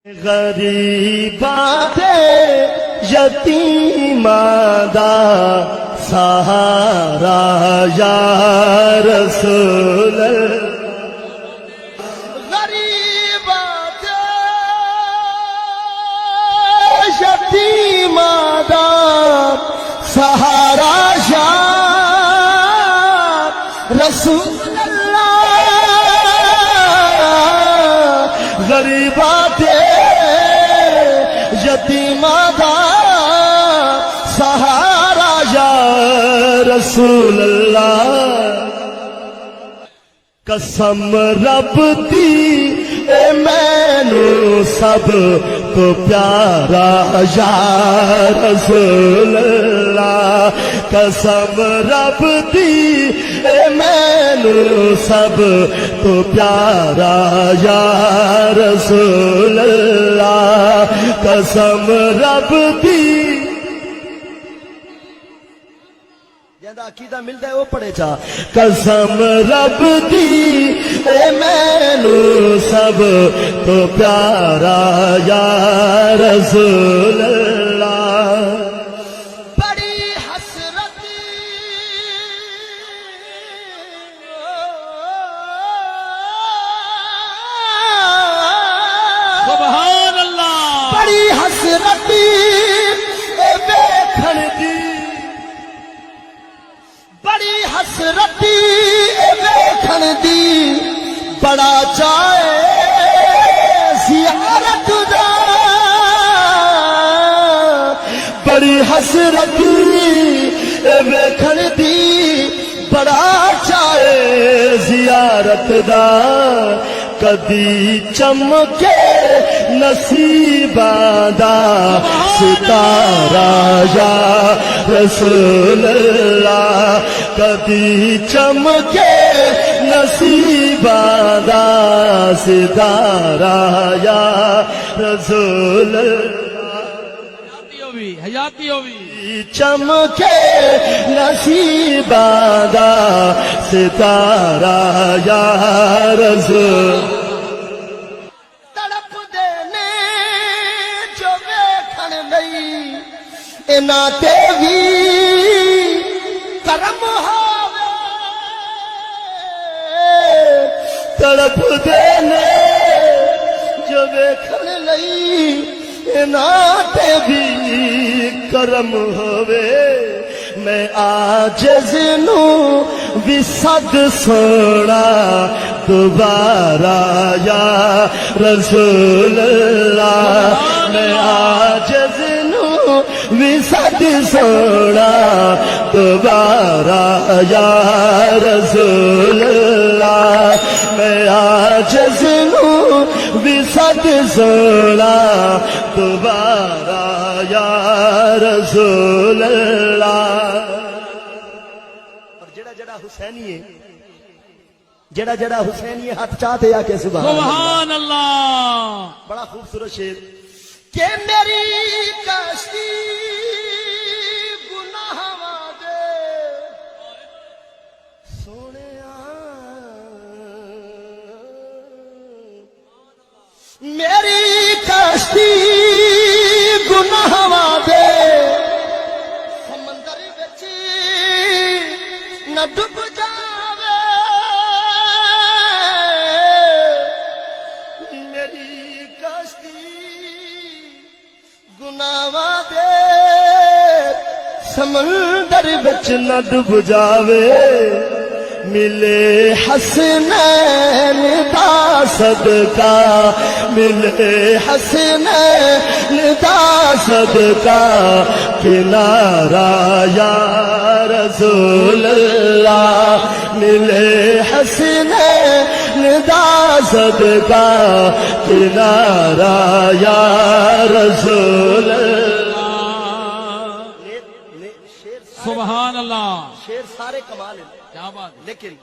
غریباں دے یتیماں دا سہارا یا رسول غریباں دے یتیماں دا سہارا یا رسول غریباں دے یتیماں دا سہارا یا رسول اللہ قسم رب دی اے مینو سب تو پیارا یا رسول اللہ قسم رب دی اے مینو سب تو پیارا یا رسول اللہ قسم رب دی جہاں عقیدہ ملتا ہے وہ پڑھے چاہ قسم رب دی اے مینو سب تو پیارا یا رسول اللہ بڑی حسرت سبحان اللہ بڑی حسرت ویکھن دی بڑی حسرت ویکھن دی بڑا چاہے زیارت دا بڑی حسرت ویکھن دی بڑا چاہے زیارت دا کدی چمکے نصیباں دا ستارہ یا رسول اللہ کدی چمکے نصیباں دا ستارہ یا رسول اللہ حیاتی ہوئی چمکے نصیباں دا ستارہ یا رسول تڑپ دینے جو ویکھن نہیں انہاں تے وی کرم ہووے تڑپ دینے جو ویکھن نہیں انہاں تے بھی کرم ہووے میں عاجز نو بھی صد سونا دوبارہ یا رسول اللہ میں عاجز نو بھی صد سونا دوبارہ یا رسول اللہ میں عاجز نو بھی صد سونا دوبارہ یا رسول اللہ اور جڑا جڑا حسینی ہے جڑا جڑا حسینی ہے ہاتھ چاہتے یا کہ سبحان اللہ بڑا خوبصورت شعر کہ میری کشتی گناہ دے سونیا میری کشتی گناہ دے سمندر وچ نہ ڈب جاوے میری کشتی گناہ دے سمندر وچ نہ ڈب جاوے ملے حسنین دا صدقہ ملے حسنین دا صدقہ کنارہ یا رسول اللہ ملے حسنین دا صدقہ کنارہ یا رسول اللہ سبحان اللہ شیر سارے کمال ہیں کیا بات لیکن